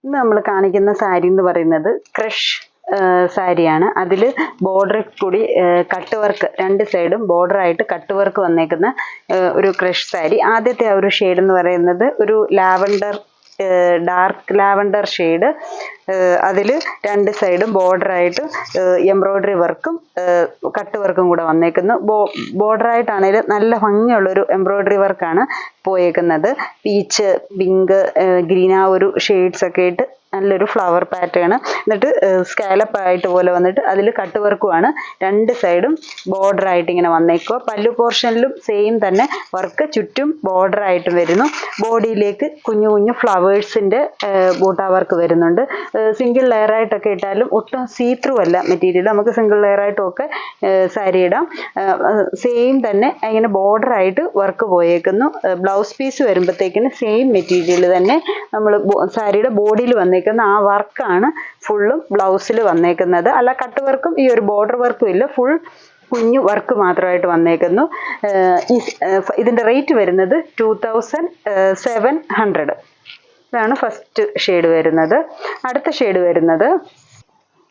ഇന്ന് നമ്മൾ കാണിക്കുന്ന സാരി എന്ന് പറയുന്നത് ക്രഷ് സാരിയാണ്. അതിൽ ബോർഡർ കൂടി കട്ട് വർക്ക്, രണ്ട് സൈഡും ബോർഡർ ആയിട്ട് കട്ട് വർക്ക് വന്നേക്കുന്ന ഒരു ക്രഷ് സാരി. ആദ്യത്തെ ആ ഒരു ഷെയ്ഡ് എന്ന് പറയുന്നത് ഒരു ലാവൻഡർ, ഡാർക്ക് ലാവൻഡർ ഷെയ്ഡ്. അതിൽ രണ്ട് സൈഡും ബോർഡറായിട്ട് എംബ്രോയ്ഡറി വർക്കും കട്ട് വർക്കും കൂടെ വന്നേക്കുന്നു. ബോർഡറായിട്ടാണെങ്കിൽ നല്ല ഭംഗിയുള്ളൊരു എംബ്രോയ്ഡറി വർക്കാണ് പോയേക്കുന്നത്. പീച്ച്, പിങ്ക്, ഗ്രീൻ ആ ഒരു ഷെയ്ഡ്സ് ഒക്കെ ഇട്ട് നല്ലൊരു ഫ്ലവർ പാറ്റേൺ. എന്നിട്ട് സ്കാലപ്പ് ആയിട്ട് പോലെ വന്നിട്ട് അതിൽ കട്ട് വർക്കുമാണ്. രണ്ട് സൈഡും ബോർഡറായിട്ട് ഇങ്ങനെ വന്നേക്കുക. പല്ലു പോർഷനിലും സെയിം തന്നെ വർക്ക് ചുറ്റും ബോർഡറായിട്ട് വരുന്നു. ബോഡിയിലേക്ക് കുഞ്ഞു കുഞ്ഞു ഫ്ലവേഴ്സിൻ്റെ ബൂട്ടാ വർക്ക് വരുന്നുണ്ട്. സിംഗിൾ ലെയറായിട്ടൊക്കെ ഇട്ടാലും ഒട്ടും സീ ത്രൂ അല്ല മെറ്റീരിയൽ. നമുക്ക് സിംഗിൾ ലെയറായിട്ടും ഒക്കെ സാരി ഇടാം. സെയിം തന്നെ ഇങ്ങനെ ബോർഡറായിട്ട് വർക്ക് പോയേക്കുന്നു. ബ്ലൗസ് പീസ് വരുമ്പോഴത്തേക്കിന് സെയിം മെറ്റീരിയൽ തന്നെ നമ്മൾ സാരിയുടെ ബോഡിയിൽ വന്നേക്കുന്ന ആ വർക്കാണ് ഫുള്ളും ബ്ലൗസിൽ വന്നേക്കുന്നത്. അല്ല കട്ട് വർക്കും ഈ ഒരു ബോർഡർ വർക്കും ഇല്ല, ഫുൾ കുഞ്ഞു വർക്ക് മാത്രമായിട്ട് വന്നേക്കുന്നു. ഇതിൻ്റെ റേറ്റ് വരുന്നത് 2700. ഇതാണ് ഫസ്റ്റ് ഷെയ്ഡ് വരുന്നത്.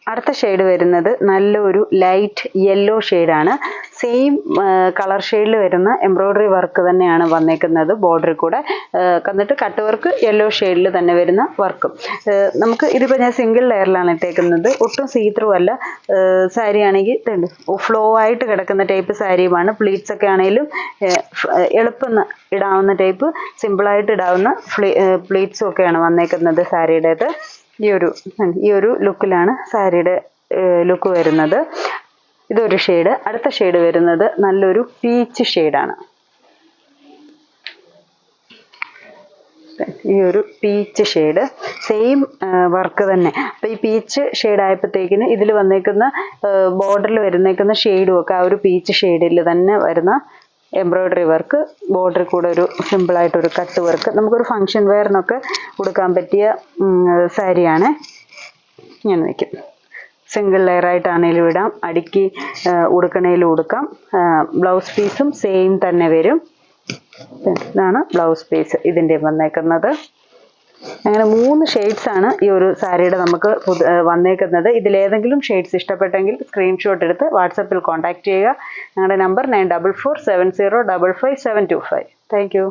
അടുത്ത ഷെയ്ഡ് വരുന്നത് നല്ലൊരു ലൈറ്റ് യെല്ലോ ഷെയ്ഡാണ്. സെയിം കളർ ഷെയ്ഡിൽ വരുന്ന എംബ്രോയ്ഡറി വർക്ക് തന്നെയാണ് വന്നേക്കുന്നത് ബോർഡറിൽ കൂടെ. എന്നിട്ട് കട്ട് വർക്ക് യെല്ലോ ഷെയ്ഡിൽ തന്നെ വരുന്ന വർക്കും. നമുക്ക് ഇതിപ്പോൾ ഞാൻ സിംഗിൾ ലെയറിലാണ് ഇട്ടേക്കുന്നത്. ഒട്ടും സീ ത്രൂ അല്ല. സാരി ആണെങ്കിൽ ഫ്ലോ ആയിട്ട് കിടക്കുന്ന ടൈപ്പ് സാരിയുമാണ്. പ്ലീറ്റ്സ് ഒക്കെ ആണെങ്കിലും എളുപ്പം ഇടാവുന്ന ടൈപ്പ്, സിമ്പിളായിട്ട് ഇടാവുന്ന പ്ലീറ്റ്സും ഒക്കെയാണ് വന്നേക്കുന്നത് സാരിയുടേത്. ഈ ഒരു ലുക്കിലാണ് സാരിയുടെ ലുക്ക് വരുന്നത്. ഇതൊരു ഷെയ്ഡ്. അടുത്ത ഷെയ്ഡ് വരുന്നത് നല്ലൊരു പീച്ച് ഷെയ്ഡാണ്. ഈ ഒരു പീച്ച് ഷെയ്ഡ് സെയിം വർക്ക് തന്നെ. അപ്പോൾ ഈ പീച്ച് ഷെയ്ഡ് ആയപ്പോഴത്തേക്കിന് ഇതിൽ വന്നേക്കുന്ന ബോർഡറിൽ വരുന്നേക്കുന്ന ഷെയ്ഡും ഒക്കെ ആ ഒരു പീച്ച് ഷെയ്ഡിൽ തന്നെ വരുന്ന എംബ്രോയ്ഡറി വർക്ക്, ബോർഡറിൽ കൂടെ ഒരു സിമ്പിളായിട്ടൊരു കട്ട് വർക്ക്. നമുക്കൊരു ഫങ്ഷൻ വെയറിനൊക്കെ കൊടുക്കാൻ പറ്റിയ സാരിയാണ്. ഇങ്ങനെ നിൽക്കും. സിംഗിൾ ലെയറായിട്ടാണേലും ഇടാം, അടുക്കി ഉടുക്കണേലും ഉടുക്കാം. ബ്ലൗസ് പീസും സെയിം തന്നെ വരും. ഇതാണ് ബ്ലൗസ് പീസ് ഇതിൻ്റെ വന്നേക്കുന്നത്. അങ്ങനെ 3 ഷെയ്ഡ്സാണ് ഈ ഒരു സാരിയുടെ നമുക്ക് വന്നേക്കുന്നത്. ഇതിലേതെങ്കിലും ഷെയ്ഡ്സ് ഇഷ്ടപ്പെട്ടെങ്കിൽ സ്ക്രീൻഷോട്ട് എടുത്ത് വാട്സപ്പിൽ കോൺടാക്റ്റ് ചെയ്യുക. ഞങ്ങളുടെ നമ്പർ 9447055725. Thank you.